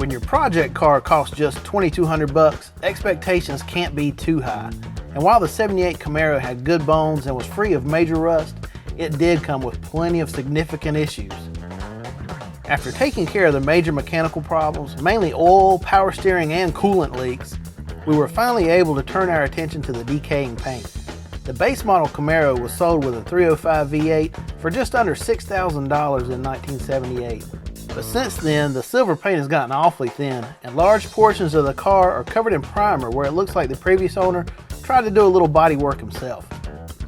When your project car costs just $2,200, expectations can't be too high. And while the '78 Camaro had good bones and was free of major rust, it did come with plenty of significant issues. After taking care of the major mechanical problems, mainly oil, power steering, and coolant leaks, we were finally able to turn our attention to the decaying paint. The base model Camaro was sold with a 305 V8 for just under $6,000 in 1978. But since then, the silver paint has gotten awfully thin, and large portions of the car are covered in primer where it looks like the previous owner tried to do a little body work himself.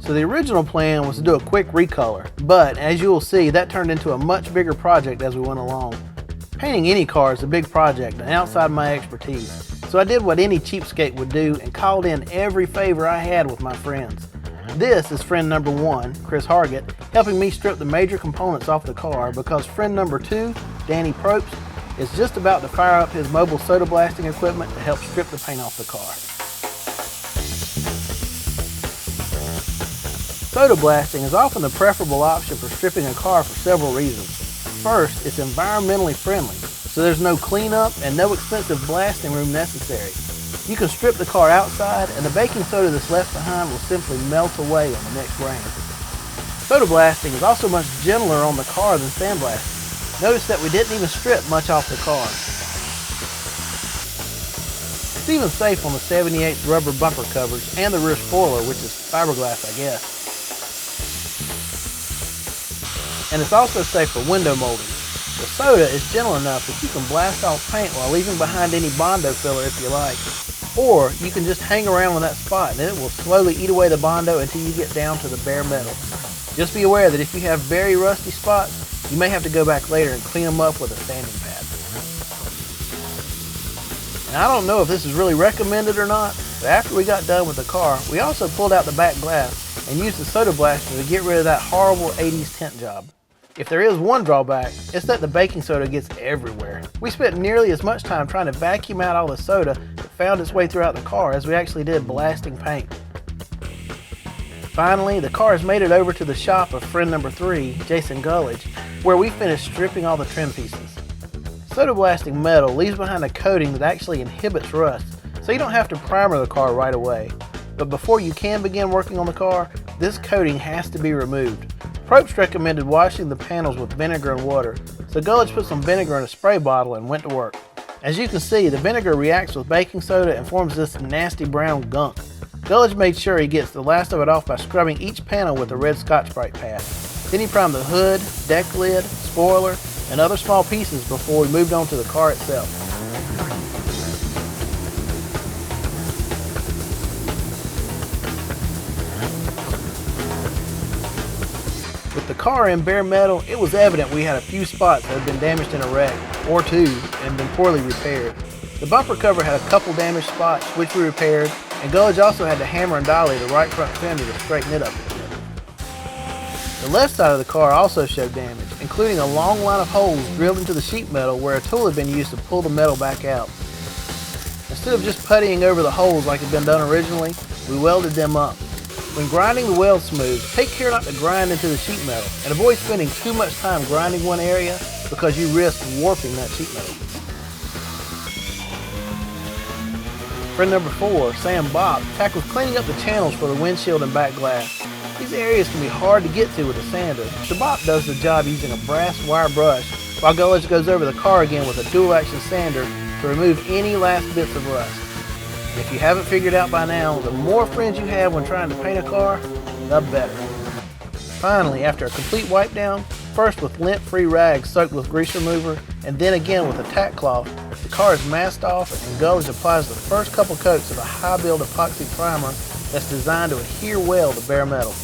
So the original plan was to do a quick recolor, but as you will see, that turned into a much bigger project as we went along. Painting any car is a big project and outside my expertise, so I did what any cheapskate would do and called in every favor I had with my friends. This is friend number 1, Chris Hargett, helping me strip the major components off the car because friend number 2, Danny Probst, is just about to fire up his mobile soda blasting equipment to help strip the paint off the car. Soda blasting is often the preferable option for stripping a car for several reasons. First, it's environmentally friendly, so there's no cleanup and no expensive blasting room necessary. You can strip the car outside and the baking soda that's left behind will simply melt away on the next rain. Soda blasting is also much gentler on the car than sandblasting. Notice that we didn't even strip much off the car. It's even safe on the '78's rubber bumper covers and the rear spoiler, which is fiberglass, I guess. And it's also safe for window molding. The soda is gentle enough that you can blast off paint while leaving behind any Bondo filler if you like. Or you can just hang around on that spot and it will slowly eat away the Bondo until you get down to the bare metal. Just be aware that if you have very rusty spots, you may have to go back later and clean them up with a sanding pad. And I don't know if this is really recommended or not, but after we got done with the car, we also pulled out the back glass and used the soda blaster to get rid of that horrible '80s tint job. If there is one drawback, it's that the baking soda gets everywhere. We spent nearly as much time trying to vacuum out all the soda that found its way throughout the car as we actually did blasting paint. Finally, the car has made it over to the shop of friend number 3, Jason Gullidge, where we finished stripping all the trim pieces. Soda blasting metal leaves behind a coating that actually inhibits rust, so you don't have to primer the car right away. But before you can begin working on the car, this coating has to be removed. Probst recommended washing the panels with vinegar and water, so Gullidge put some vinegar in a spray bottle and went to work. As you can see, the vinegar reacts with baking soda and forms this nasty brown gunk. Gullidge made sure he gets the last of it off by scrubbing each panel with a red Scotch-Brite pad. Then he primed the hood, deck lid, spoiler, and other small pieces before we moved on to the car itself. With the car in bare metal, it was evident we had a few spots that had been damaged in a wreck, or two, and been poorly repaired. The bumper cover had a couple damaged spots, which we repaired, and Gullidge also had to hammer and dolly the right front fender to straighten it up a bit. The left side of the car also showed damage, including a long line of holes drilled into the sheet metal where a tool had been used to pull the metal back out. Instead of just puttying over the holes like had been done originally, we welded them up. When grinding the weld smooth, take care not to grind into the sheet metal and avoid spending too much time grinding one area because you risk warping that sheet metal. Friend number 4, Sam Bopp, tackled cleaning up the channels for the windshield and back glass. These areas can be hard to get to with a sander, so Bopp does the job using a brass wire brush while Gullidge goes over the car again with a dual action sander to remove any last bits of rust. If you haven't figured out by now, the more friends you have when trying to paint a car, the better. Finally, after a complete wipe down, first with lint-free rags soaked with grease remover, and then again with a tack cloth, the car is masked off and Gullidge applies the first couple coats of a high-build epoxy primer that's designed to adhere well to bare metal.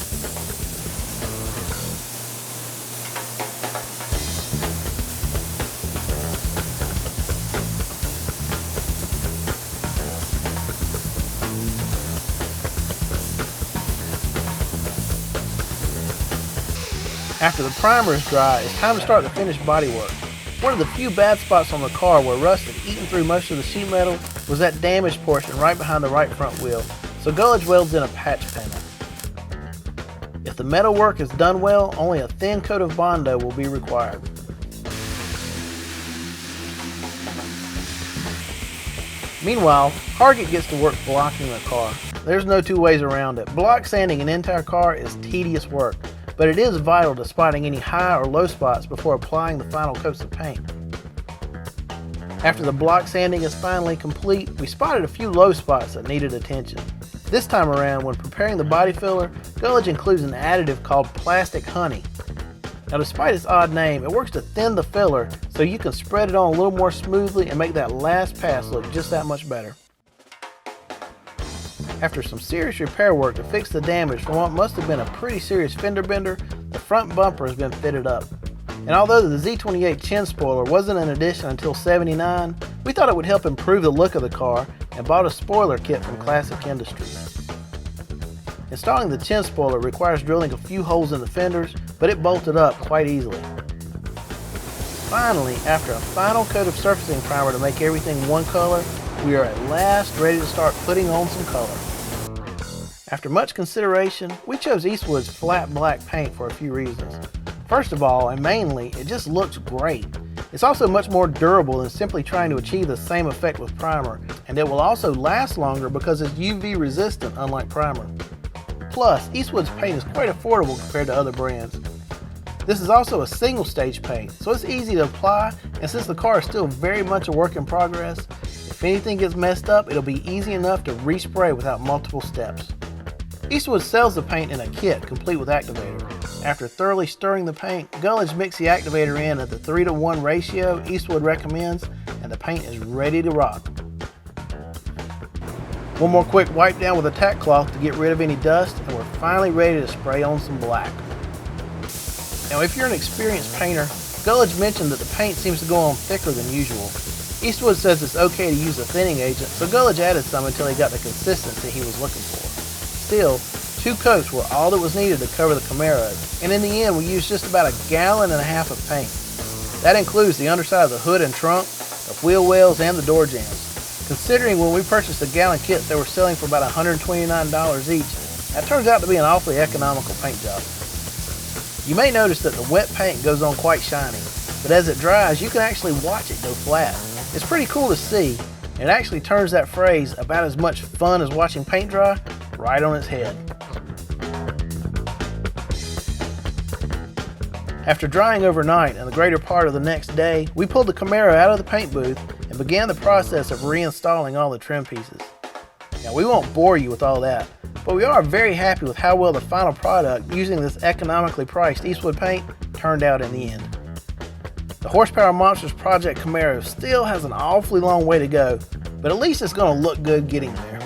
After the primer is dry, it's time to start the finished bodywork. One of the few bad spots on the car where rust had eaten through most of the sheet metal was that damaged portion right behind the right front wheel, so Gullidge welds in a patch panel. If the metal work is done well, only a thin coat of Bondo will be required. Meanwhile, Hargett gets to work blocking the car. There's no two ways around it. Block sanding an entire car is tedious work, but it is vital to spotting any high or low spots before applying the final coats of paint. After the block sanding is finally complete, we spotted a few low spots that needed attention. This time around, when preparing the body filler, Gullidge includes an additive called plastic honey. Now, despite its odd name, it works to thin the filler so you can spread it on a little more smoothly and make that last pass look just that much better. After some serious repair work to fix the damage from what must have been a pretty serious fender bender, the front bumper has been fitted up. And although the Z28 chin spoiler wasn't an addition until '79, we thought it would help improve the look of the car and bought a spoiler kit from Classic Industries. Installing the chin spoiler requires drilling a few holes in the fenders, but it bolted up quite easily. Finally, after a final coat of surfacing primer to make everything one color, we are at last ready to start putting on some color. After much consideration, we chose Eastwood's flat black paint for a few reasons. First of all, and mainly, it just looks great. It's also much more durable than simply trying to achieve the same effect with primer, and it will also last longer because it's UV resistant, unlike primer. Plus, Eastwood's paint is quite affordable compared to other brands. This is also a single stage paint, so it's easy to apply, and since the car is still very much a work in progress, if anything gets messed up, it'll be easy enough to respray without multiple steps. Eastwood sells the paint in a kit complete with activator. After thoroughly stirring the paint, Gullidge mixed the activator in at the 3:1 ratio Eastwood recommends, and the paint is ready to rock. One more quick wipe down with a tack cloth to get rid of any dust, and we're finally ready to spray on some black. Now, if you're an experienced painter, Gullidge mentioned that the paint seems to go on thicker than usual. Eastwood says it's okay to use a thinning agent, so Gullidge added some until he got the consistency he was looking for. Still, 2 coats were all that was needed to cover the Camaro, and in the end we used just about 1.5 gallons of paint. That includes the underside of the hood and trunk, the wheel wells, and the door jambs. Considering when we purchased the gallon kits they were selling for about $129 each, that turns out to be an awfully economical paint job. You may notice that the wet paint goes on quite shiny, but as it dries you can actually watch it go flat. It's pretty cool to see, and it actually turns that phrase, "about as much fun as watching paint dry," right on its head. After drying overnight and the greater part of the next day, we pulled the Camaro out of the paint booth and began the process of reinstalling all the trim pieces. Now, we won't bore you with all that, but we are very happy with how well the final product using this economically priced Eastwood paint turned out in the end. The Horsepower Monsters Project Camaro still has an awfully long way to go, but at least it's going to look good getting there.